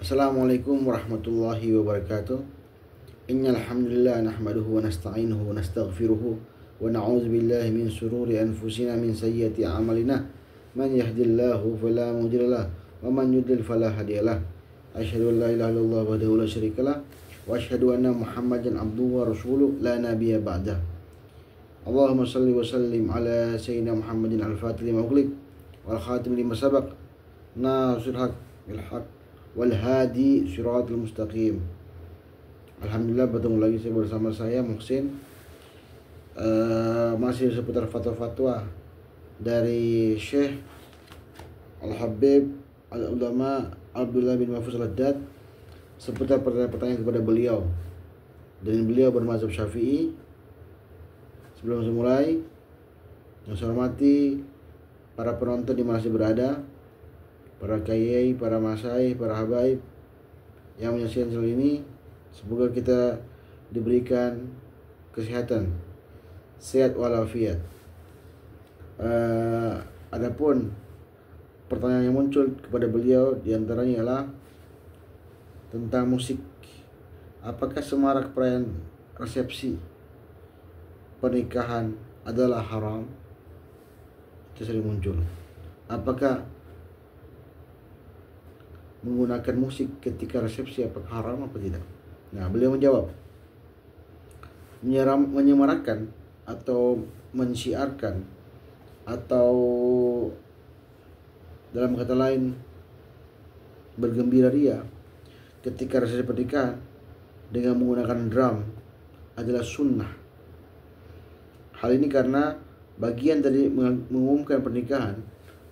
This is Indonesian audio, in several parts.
Assalamualaikum warahmatullahi wabarakatuh. Innal hamdalillah nahmaduhu wa nasta'inuhu wa nastaghfiruhu wa na'udzu billahi min shururi anfusina min sayyiati a'malina. Man yahdihillahu fala mudhillalah wa man yudlil fala hadiyalah. Asyhadu an la ilaha illallah wahdahu la syarikalah wa asyhadu anna Muhammadan abduhu wa rasuluh la nabiyya ba'dah. Allahumma shalli wa sallim ala sayyidina Muhammadin al-fatih lima ughliq wal khatim lima sabaq nasir haq bil haq wal hadi siratal mustaqim. Alhamdulillah bertemu lagi bersama saya Muhsin. Masih seputar fatwa-fatwa dari Syekh Al-Habib Al-Ulama Abdullah bin Mahfuz Al-Haddad seputar pertanyaan-pertanyaan kepada beliau. Dan beliau bermazhab Syafi'i. Sebelum saya mulai, yang saya hormati para penonton di mana saja berada, para kiai, para masai, para habaib yang menyaksikan channel ini, semoga kita diberikan kesehatan, sehat walafiat. Adapun pertanyaan yang muncul kepada beliau diantaranya ialah tentang musik. Apakah semarak perayaan resepsi pernikahan adalah haram? Itu sering muncul. Apakah menggunakan musik ketika resepsi apakah haram apa tidak? Nah, beliau menjawab, menyemarakkan atau mensyiarkan atau dalam kata lain bergembira ria ketika resepsi pernikahan dengan menggunakan drum adalah sunnah. Hal ini karena bagian dari mengumumkan pernikahan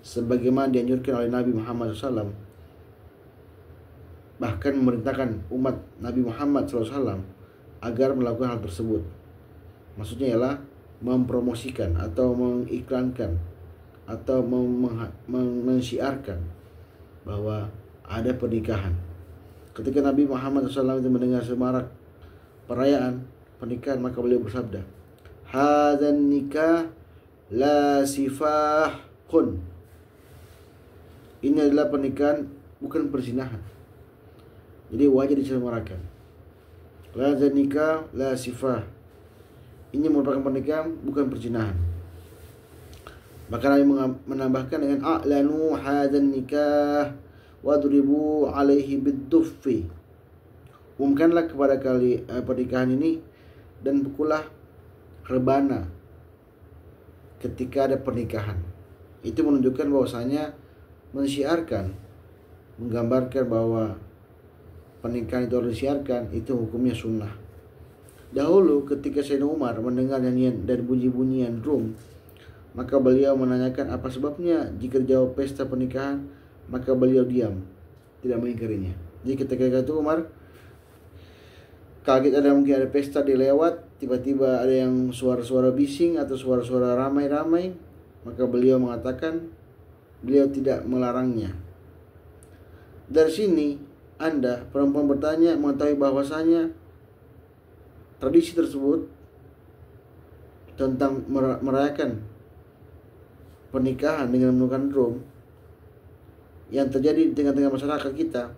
sebagaimana dianjurkan oleh Nabi Muhammad SAW, bahkan memerintahkan umat Nabi Muhammad SAW agar melakukan hal tersebut. Maksudnya ialah mempromosikan atau mengiklankan atau mensyiarkan bahwa ada pernikahan. Ketika Nabi Muhammad SAW itu mendengar semarak perayaan pernikahan, maka beliau bersabda, "Hadzan nikah la sifahun." Ini adalah pernikahan, bukan perzinahan. Jadi wajib disemarakan. La zanika la sifah. Ini merupakan pernikahan, bukan perzinahan. Maka Nabi menambahkan dengan a'lanu hadzan nikah wadribu alaihi bid-duffi. Umumkanlah kepada pernikahan ini dan pukullah rebana ketika ada pernikahan. Itu menunjukkan bahwasanya mensyiarkan, menggambarkan bahwa pernikahan itu harus disiarkan, itu hukumnya sunnah. Dahulu ketika Sayyidina Umar mendengar nyanyian dan bunyi-bunyian drum, maka beliau menanyakan apa sebabnya. Jika dijawab pesta pernikahan, maka beliau diam, tidak mengingkarinya. Jadi ketika itu Umar kaget, mungkin ada pesta dilewat, tiba-tiba ada yang suara-suara bising atau suara-suara ramai-ramai, maka beliau mengatakan beliau tidak melarangnya. Dari sini Anda, perempuan bertanya, mengetahui bahwasanya tradisi tersebut tentang merayakan pernikahan dengan menggunakan drum yang terjadi di tengah-tengah masyarakat kita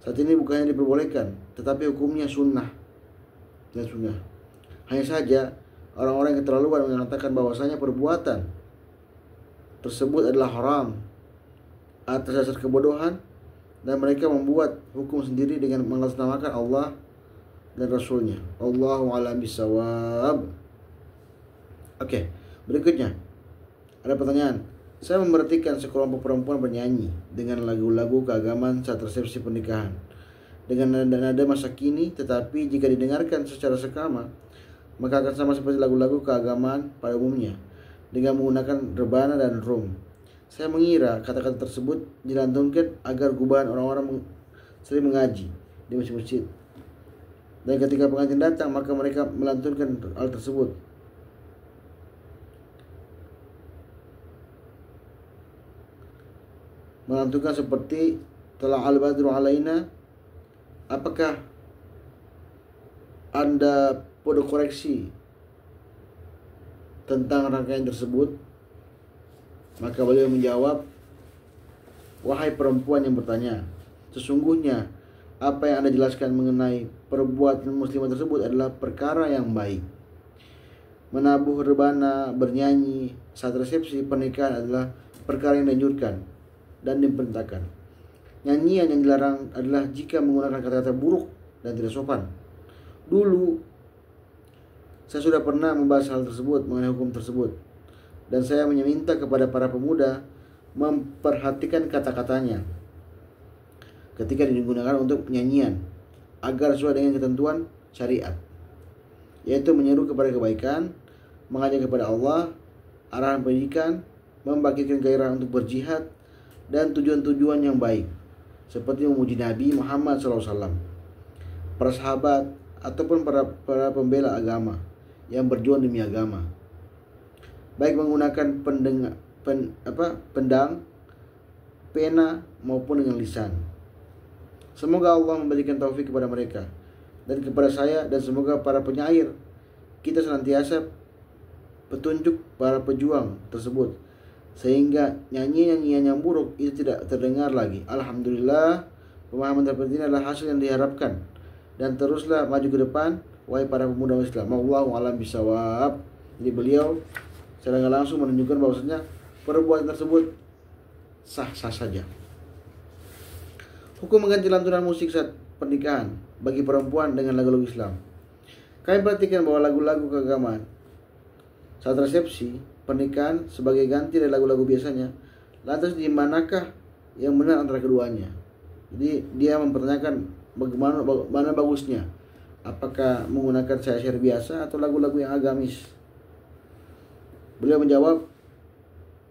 saat ini bukannya diperbolehkan, tetapi hukumnya sunnah. Dan sunnah. Hanya saja orang-orang yang keterlaluan mengatakan bahwasanya perbuatan tersebut adalah haram atas dasar kebodohan, dan mereka membuat hukum sendiri dengan mengatasnamakan Allah dan Rasulnya. Allahu a'lam bishawab. Oke, berikutnya ada pertanyaan. Saya memperhatikan sekelompok perempuan bernyanyi dengan lagu-lagu keagamaan saat resepsi pernikahan dengan nada masa kini, tetapi jika didengarkan secara seksama maka akan sama seperti lagu-lagu keagamaan pada umumnya dengan menggunakan rebana dan drum. Saya mengira kata-kata tersebut dilantunkan agar gubahan orang-orang sering mengaji di masjid-masjid. Dan ketika pengantin datang, maka mereka melantunkan hal tersebut. Melantunkan seperti telah al-badru alaina. Apakah Anda perlu koreksi tentang rangkaian tersebut? Maka beliau menjawab, Wahai perempuan yang bertanya, Sesungguhnya apa yang Anda jelaskan mengenai perbuatan muslimah tersebut adalah perkara yang baik. Menabuh rebana, bernyanyi saat resepsi pernikahan adalah perkara yang dianjurkan dan diperintahkan. Nyanyian yang dilarang adalah jika menggunakan kata-kata buruk dan tidak sopan. Dulu saya sudah pernah membahas hal tersebut mengenai hukum tersebut, dan saya meminta kepada para pemuda memperhatikan kata-katanya ketika digunakan untuk nyanyian agar sesuai dengan ketentuan syariat, yaitu menyeru kepada kebaikan, mengajak kepada Allah, arahan pendidikan, membangkitkan gairah untuk berjihad, dan tujuan-tujuan yang baik seperti memuji Nabi Muhammad SAW, para sahabat, ataupun para pembela agama yang berjuang demi agama, baik menggunakan pedang, pena maupun dengan lisan. Semoga Allah memberikan taufik kepada mereka dan kepada saya, dan semoga para penyair kita senantiasa petunjuk para pejuang tersebut, sehingga nyanyian-nyanyian yang buruk itu tidak terdengar lagi. Alhamdulillah, pemahaman seperti ini adalah hasil yang diharapkan, dan teruslah maju ke depan wahai para pemuda Islam. Wallahu a'lam bishawab. Jadi beliau secara langsung menunjukkan bahwasanya perbuatan tersebut sah-sah saja. Hukum mengganti lantunan musik saat pernikahan bagi perempuan dengan lagu-lagu Islam. Kami perhatikan bahwa lagu-lagu keagamaan saat resepsi pernikahan sebagai ganti dari lagu-lagu biasanya. Lantas di manakah yang benar antara keduanya? Jadi dia mempertanyakan bagaimana bagusnya. Apakah menggunakan syair biasa atau lagu-lagu yang agamis? Beliau menjawab,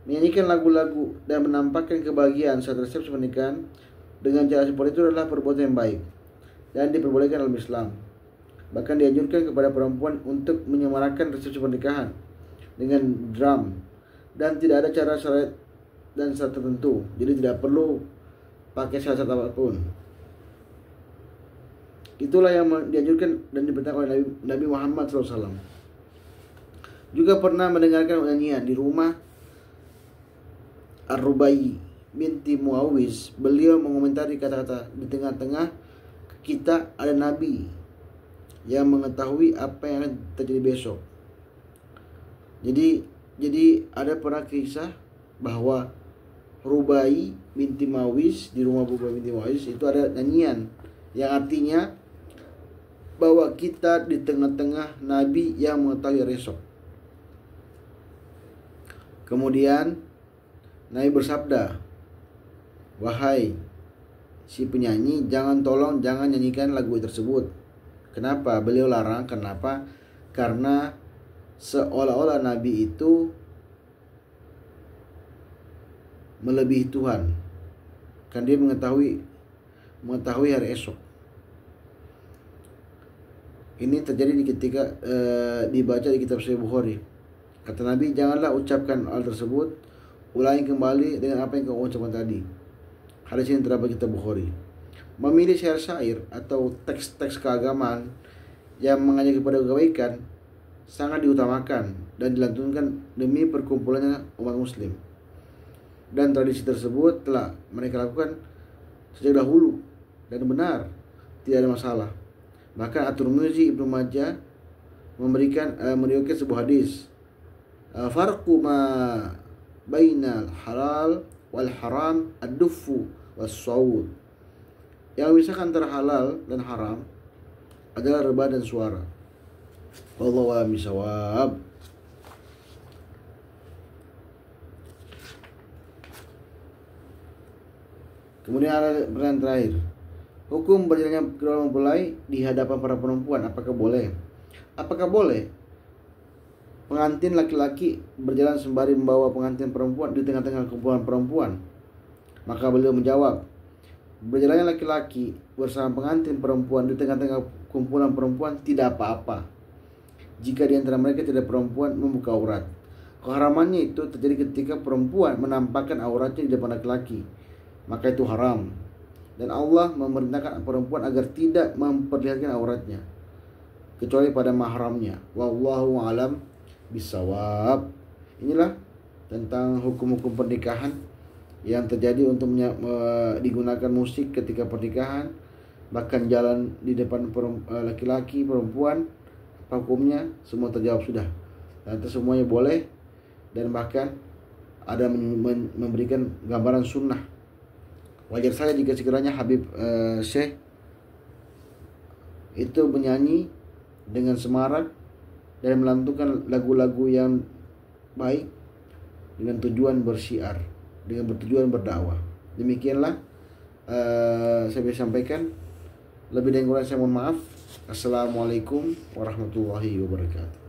menyanyikan lagu-lagu dan menampakkan kebahagiaan saat resepsi pernikahan dengan cara seperti itu adalah perbuatan yang baik dan diperbolehkan dalam Islam. Bahkan dianjurkan kepada perempuan untuk menyemarakan resepsi pernikahan dengan drum, dan tidak ada cara syarat dan syarat tertentu. Jadi tidak perlu pakai syarat apapun. Itulah yang dianjurkan dan diperintahkan oleh Nabi Muhammad SAW. Juga pernah mendengarkan nyanyian di rumah Ar-Rubai binti Muawiz. Beliau mengomentari kata-kata, di tengah-tengah kita ada Nabi yang mengetahui apa yang akan terjadi besok. Jadi ada pernah kisah bahwa Rubai binti Muawiz, di rumah Rubai binti Muawiz itu ada nyanyian yang artinya bahwa kita di tengah-tengah Nabi yang mengetahui besok. Kemudian Nabi bersabda, wahai si penyanyi, jangan nyanyikan lagu tersebut. Kenapa? Beliau larang. Kenapa? Karena seolah-olah Nabi itu melebihi Tuhan, kan dia mengetahui hari esok. Ini terjadi ketika dibaca di kitab Sahih Bukhari. Kata Nabi, janganlah ucapkan hal tersebut, ulangi kembali dengan apa yang kamu ucapkan tadi. Hadis ini terdapat di kitab Bukhari. Memilih syair-syair atau teks-teks keagamaan yang mengajak kepada kebaikan sangat diutamakan dan dilantunkan demi perkumpulannya umat muslim. Dan tradisi tersebut telah mereka lakukan sejak dahulu dan benar, tidak ada masalah. Bahkan At-Tirmidzi, Ibnu Majah meriwayatkan sebuah hadis, farqu ma bainal halal wal haram ad-duffu was saud. Yang memisahkan antara halal dan haram adalah rebah dan suara. Wallahu a'lam bishawab. Kemudian ada pertanyaan terakhir. Hukum berjalannya kedua mempelai di hadapan para perempuan, apakah boleh? Apakah boleh pengantin laki-laki berjalan sembari membawa pengantin perempuan di tengah-tengah kumpulan perempuan? Maka beliau menjawab, berjalannya laki-laki bersama pengantin perempuan di tengah-tengah kumpulan perempuan tidak apa-apa jika di antara mereka tidak perempuan membuka aurat. Keharamannya itu terjadi ketika perempuan menampakkan auratnya di depan laki-laki, maka itu haram. Dan Allah memerintahkan perempuan agar tidak memperlihatkan auratnya kecuali pada mahramnya. Wallahu a'lam bishawab. Inilah tentang hukum-hukum pernikahan yang terjadi untuk digunakan musik ketika pernikahan, bahkan jalan di depan laki-laki, perempuan, apa hukumnya? Semua terjawab sudah. Dan itu semuanya boleh, dan bahkan ada memberikan gambaran sunnah. Wajar saja jika sekiranya Habib Syekh itu menyanyi dengan semarak dan melantunkan lagu-lagu yang baik dengan tujuan bersyiar, dengan bertujuan berdakwah. Demikianlah saya bisa sampaikan. Lebih dan kurang saya mohon maaf. Assalamualaikum warahmatullahi wabarakatuh.